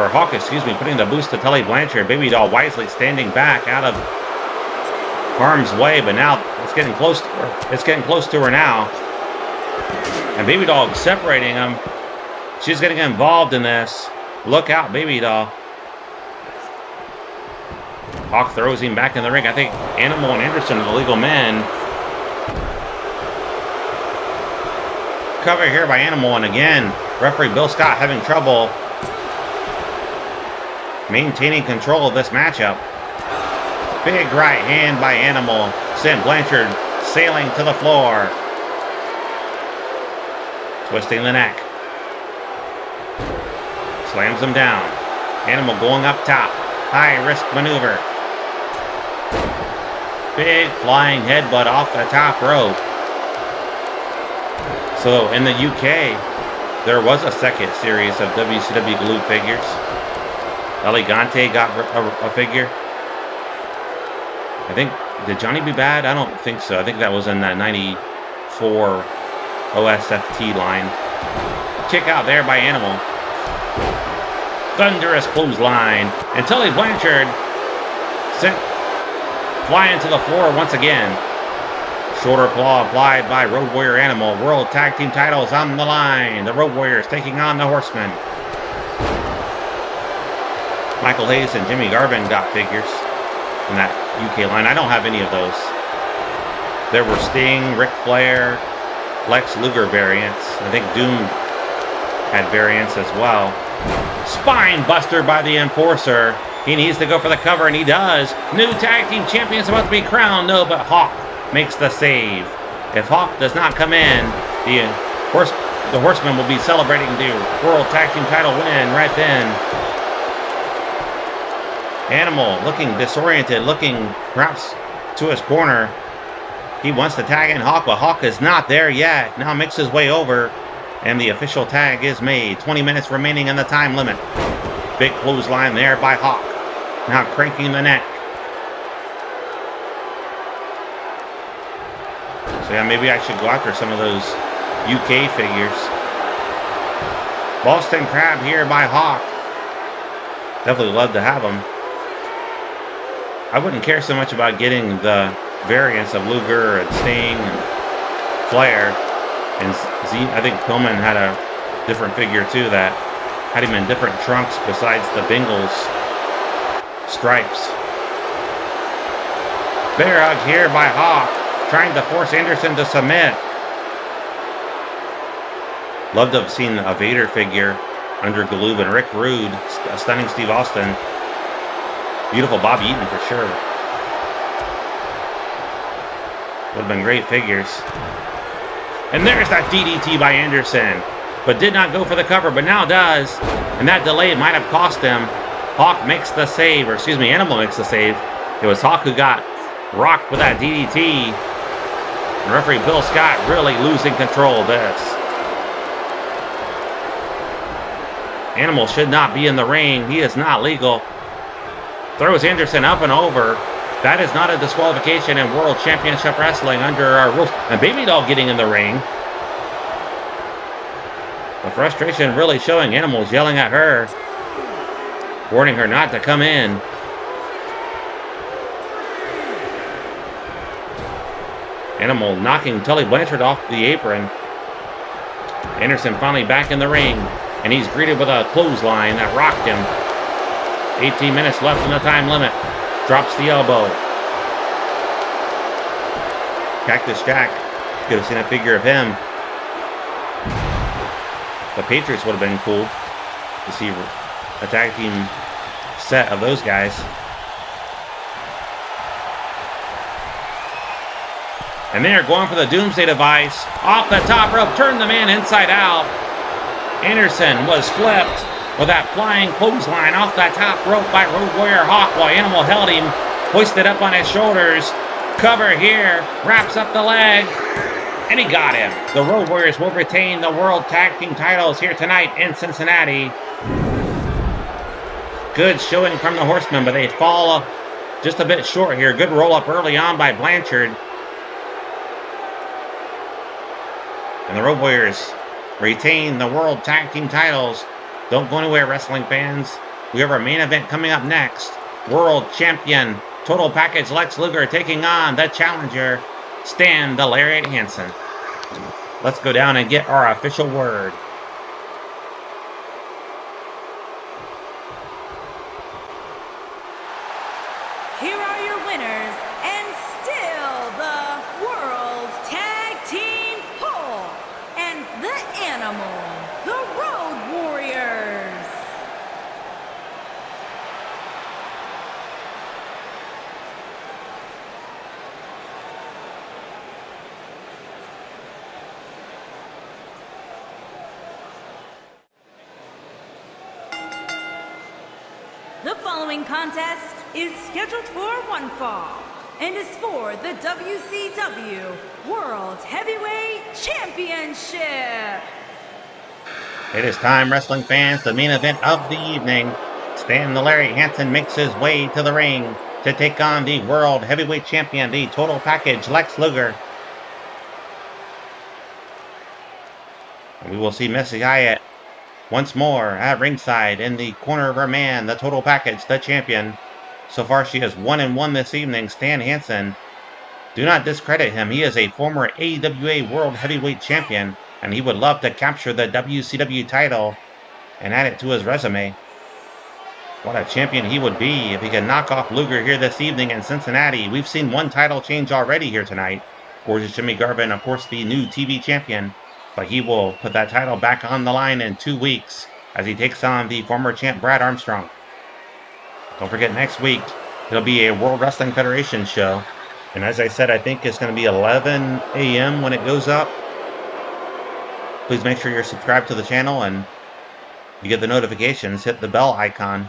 Hawk, putting the boost to Tully Blanchard. Baby Doll wisely standing back out of harm's way, but now it's getting close to her. It's getting close to her now. And Baby Doll separating them. She's getting involved in this. Look out, Baby Doll. Hawk throws him back in the ring. I think Animal and Anderson are the legal men. Cover here by Animal, and again, referee Bill Scott having trouble maintaining control of this matchup. Big right hand by Animal sent Blanchard sailing to the floor. Twisting the neck. Slams him down. Animal going up top. High risk maneuver. Big flying headbutt off the top rope. So in the UK, there was a second series of WCW Galoob figures. Elegante got a figure. I think, did Johnny B. Bad? I don't think so. I think that was in that 94 OSFT line. Kick out there by Animal. Thunderous clothesline. And Tully Blanchard sent flying to the floor once again. Shoulder claw applied by Road Warrior Animal. World Tag Team titles on the line. The Road Warriors taking on the Horsemen. Michael Hayes and Jimmy Garvin got figures in that UK line. I don't have any of those. There were Sting, Ric Flair, Lex Luger variants. I think Doom had variants as well. Spine buster by the Enforcer. He needs to go for the cover, and he does. New tag team champions about to be crowned. No, but Hawk makes the save. If Hawk does not come in, the Horsemen will be celebrating the World Tag Team title win right then. Animal looking disoriented, looking perhaps to his corner. He wants to tag in Hawk, but Hawk is not there yet. Now makes his way over, and the official tag is made. 20 minutes remaining in the time limit. Big clothesline there by Hawk. Now cranking the neck. So yeah, maybe I should go after some of those UK figures. Boston Crab here by Hawk. Definitely love to have them. I wouldn't care so much about getting the variants of Luger and Sting and Flair. And I think Pillman had a different figure too that had him in different trunks besides the Bengals stripes. Bear hug here by Hawk, trying to force Anderson to submit. Love to have seen a Vader figure. under Galoob and Rick Rude, stunning Steve Austin. Beautiful Bobby Eaton for sure. Would have been great figures. And there's that DDT by Anderson, but did not go for the cover, but now does. And that delay might have cost him. Hawk makes the save, or excuse me, Animal makes the save. It was Hawk who got rocked with that DDT. And referee Bill Scott really losing control of this. Animal should not be in the ring. He is not legal. Throws Anderson up and over. That is not a disqualification in World Championship Wrestling under our rules. And Baby Doll getting in the ring. The frustration really showing. Animals yelling at her, warning her not to come in. Animal knocking Tully Blanchard off the apron. Anderson finally back in the ring, and he's greeted with a clothesline that rocked him. 18 minutes left in the time limit. Drops the elbow. Cactus Jack. Could have seen a figure of him. The Patriots would have been cool to see a tag team set of those guys. And they are going for the Doomsday device. Off the top rope. Turned the man inside out. Anderson was flipped with that flying clothesline off that top rope by Road Warrior Hawk while Animal held him, hoisted up on his shoulders. Cover here, wraps up the leg, and he got him. The Road Warriors will retain the World Tag Team titles here tonight in Cincinnati. Good showing from the Horsemen, but they fall just a bit short here. Good roll up early on by Blanchard. And the Road Warriors retain the World Tag Team titles. Don't go anywhere, wrestling fans. We have our main event coming up next. World Champion Total Package Lex Luger taking on the challenger, Stan the Lariat Hansen. Let's go down and get our official word. Here are your winners, and still the World Tag Team Pole, and the Animal, the Road Warriors. The following contest is scheduled for one fall and is for the WCW World Heavyweight Championship. It is time, wrestling fans. The main event of the evening. Stan the Lariat Hansen makes his way to the ring to take on the World Heavyweight Champion, the Total Package Lex Luger. And we will see Missy Hyatt once more at ringside in the corner of her man, the Total Package, the champion. So far, she is 1-1 this evening. Stan Hansen, do not discredit him. He is a former AWA World Heavyweight Champion, and he would love to capture the WCW title and add it to his resume. What a champion he would be if he could knock off Luger here this evening in Cincinnati. We've seen one title change already here tonight. Gorgeous Jimmy Garvin, of course, the new TV champion. But he will put that title back on the line in 2 weeks as he takes on the former champ Brad Armstrong. Don't forget, next week, it'll be a World Wrestling Federation show. And as I said, I think it's going to be 11 a.m. when it goes up. Please make sure you're subscribed to the channel and you get the notifications. Hit the bell icon.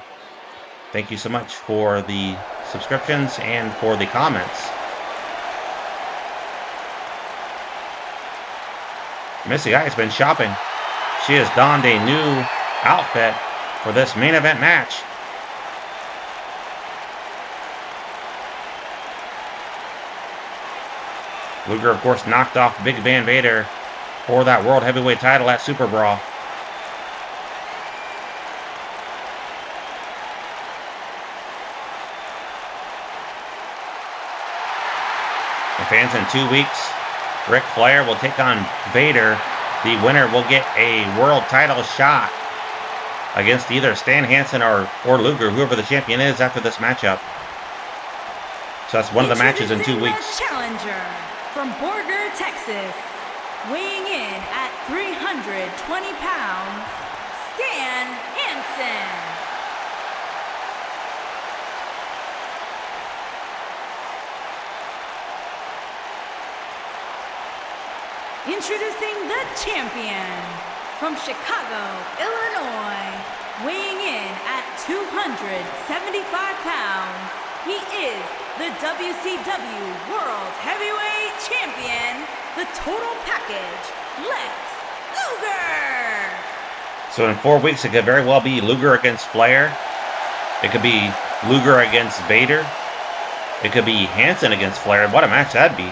Thank you so much for the subscriptions and for the comments. Missy Hyatt's been shopping. She has donned a new outfit for this main event match. Luger, of course, knocked off Big Van Vader for that World Heavyweight title at Super Brawl. And fans, in 2 weeks, Ric Flair will take on Vader. The winner will get a world title shot against either Stan Hansen or Luger, whoever the champion is after this matchup. So that's one of the matches in 2 weeks. Challenger from Borger, Texas, weighing in at 320 pounds, Stan Hansen. Introducing the champion from Chicago, Illinois, weighing in at 275 pounds, he is the WCW World Heavyweight Champion, the Total Package, Lex Luger. So in 4 weeks, it could very well be Luger against Flair. It could be Luger against Vader. It could be Hansen against Flair. What a match that'd be.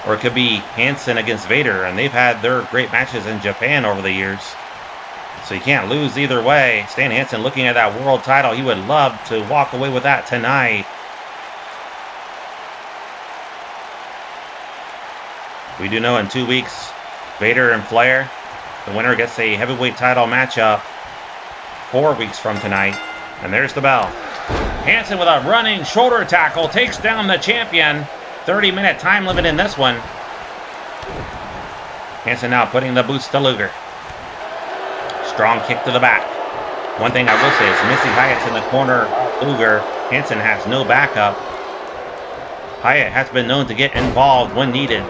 Or it could be Hansen against Vader, and they've had their great matches in Japan over the years. So you can't lose either way. Stan Hansen looking at that world title. He would love to walk away with that tonight. We do know in 2 weeks, Vader and Flair, the winner gets a heavyweight title matchup 4 weeks from tonight. And there's the bell. Hansen with a running shoulder tackle takes down the champion. 30-minute time limit in this one. Hansen now putting the boots to Luger. Strong kick to the back. One thing I will say is Missy Hyatt's in the corner of Luger. Hansen has no backup. Hyatt has been known to get involved when needed.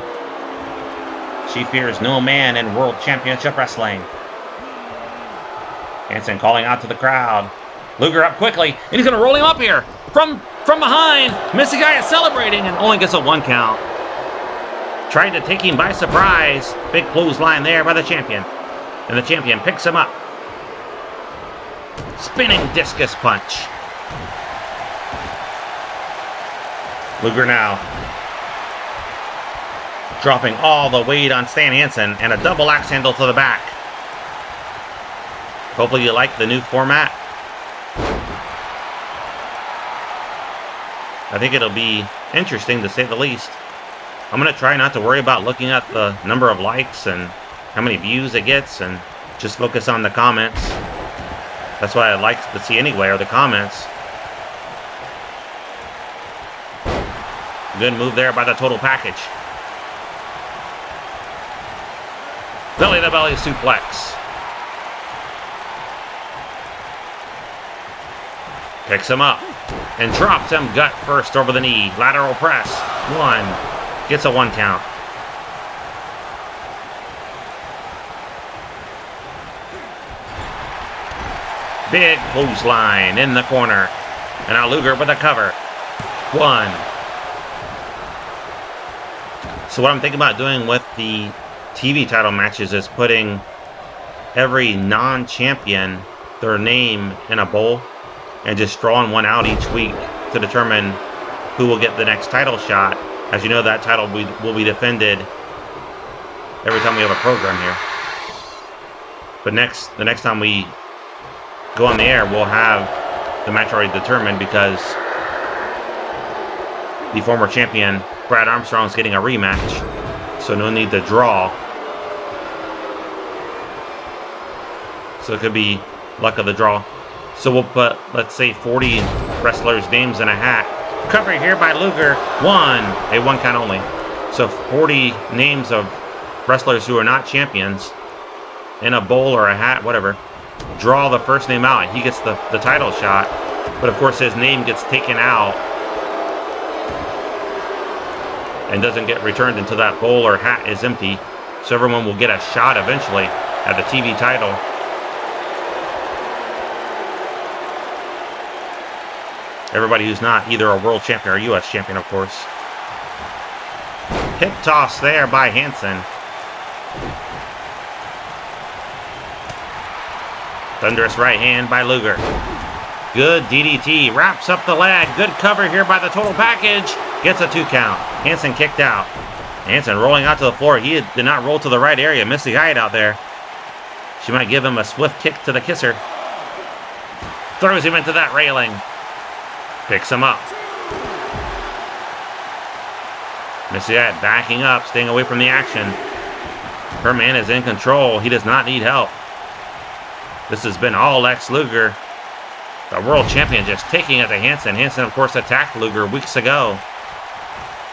She fears no man in World Championship Wrestling. Hansen calling out to the crowd. Luger up quickly, and he's going to roll him up here. From behind, Missy Hyatt celebrating and only gets a 1 count. Tried to take him by surprise. Big clothesline there by the champion. And the champion picks him up. Spinning discus punch. Luger now dropping all the weight on Stan Hansen and a double axe handle to the back. Hopefully you like the new format. I think it'll be interesting to say the least. I'm going to try not to worry about looking at the number of likes and how many views it gets and just focus on the comments. That's what I'd like to see anyway, are the comments. Good move there by the Total Package. Belly to belly suplex. Picks him up and drops him gut first over the knee. Lateral press. 1. Gets a 1 count. Big clothesline in the corner. And now Luger with a cover. 1. So what I'm thinking about doing with the TV title matches is putting every non-champion, their name in a bowl, and just drawing one out each week to determine who will get the next title shot. As you know, that title will be defended every time we have a program here. But the next time we go on the air, we'll have the match already determined because the former champion, Brad Armstrong, is getting a rematch. So no need to draw. So it could be luck of the draw. So we'll put, let's say, 40 wrestlers' names in a hat. Cover here by Luger. 1. A 1 count only. So 40 names of wrestlers who are not champions in a bowl or a hat, whatever. Draw the first name out. He gets the title shot. But of course his name gets taken out and doesn't get returned until that bowl or hat is empty. So everyone will get a shot eventually at the TV title. Everybody who's not either a world champion or a U.S. champion, of course. Hip toss there by Hansen. Thunderous right hand by Luger. Good DDT. Wraps up the leg. Good cover here by the Total Package. Gets a 2 count. Hansen kicked out. Hansen rolling out to the floor. He did not roll to the right area. Missy Hyatt out there. She might give him a swift kick to the kisser. Throws him into that railing. Picks him up. Missy Hyatt backing up, staying away from the action. Her man is in control. He does not need help. This has been all Lex Luger. The world champion just taking it to Hansen. Hansen, of course, attacked Luger weeks ago.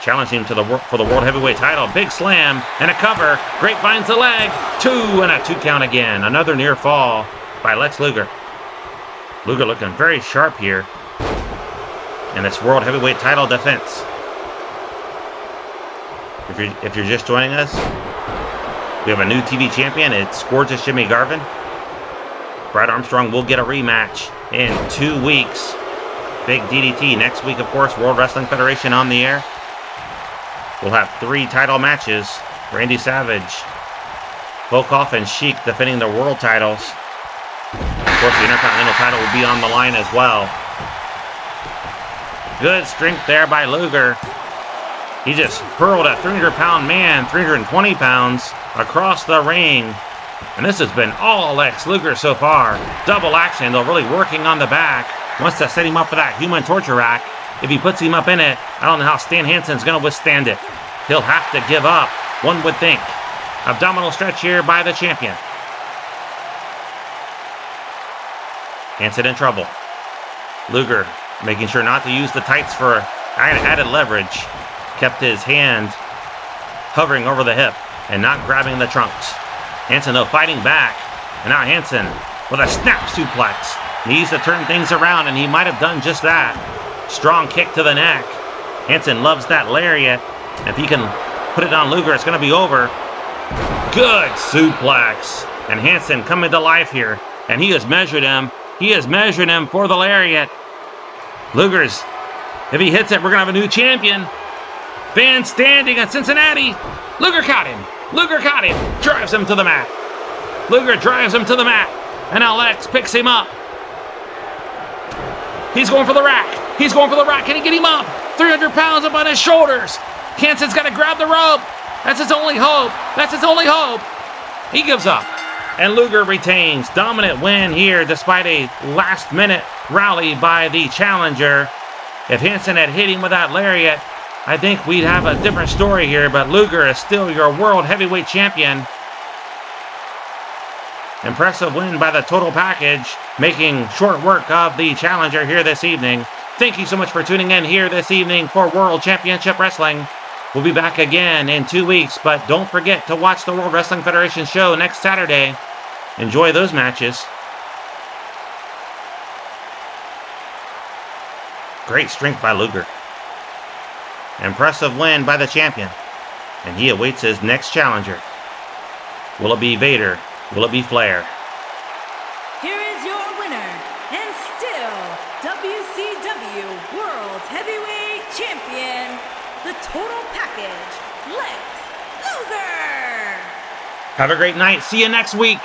Challenged him for the World Heavyweight title. Big slam and a cover. Great finds the leg. 2 and a 2 count again. Another near fall. by Lex Luger. Luger looking very sharp here in this World Heavyweight title defense. If you're just joining us, we have a new TV champion. It's gorgeous Jimmy Garvin. Brad Armstrong will get a rematch in 2 weeks. Big DDT next week, of course. World Wrestling Federation on the air. We'll have 3 title matches. Randy Savage, Volkov, and Sheik defending their world titles. Of course, the Intercontinental title will be on the line as well. Good strength there by Luger. He just hurled a 300-pound man, 320 pounds, across the ring. And this has been all Lex Luger so far. Double axe handle, really working on the back. Wants to set him up for that human torture rack. If he puts him up in it, I don't know how Stan Hansen's going to withstand it. He'll have to give up, one would think. Abdominal stretch here by the champion. Hansen in trouble. Luger making sure not to use the tights for added leverage. Kept his hand hovering over the hip and not grabbing the trunks. Hansen, though, fighting back. And now Hansen with a snap suplex. Needs to turn things around, and he might have done just that. Strong kick to the neck. Hansen loves that lariat. If he can put it on Luger, it's going to be over. Good suplex. And Hansen coming to life here. And he has measured him. He has measured him for the lariat. Luger's, if he hits it, we're going to have a new champion. Fans standing at Cincinnati. Luger caught him. Luger caught him. Drives him to the mat. Luger drives him to the mat. And now Lex picks him up. He's going for the rack. He's going for the rack. Can he get him up? 300 pounds up on his shoulders. Hansen's got to grab the rope. That's his only hope. That's his only hope. He gives up. And Luger retains. Dominant win here despite a last-minute rally by the challenger. If Hansen had hit him with that lariat, I think we'd have a different story here, but Luger is still your World Heavyweight Champion. Impressive win by the total package, making short work of the challenger here this evening. Thank you so much for tuning in here this evening for World Championship Wrestling. We'll be back again in 2 weeks, but don't forget to watch the World Wrestling Federation show next Saturday. Enjoy those matches. Great strength by Luger. Impressive win by the champion. And he awaits his next challenger. Will it be Vader? Will it be Flair? Here is your winner, and still WCW World Heavyweight Champion, the total package, Lex Luger. Have a great night. See you next week.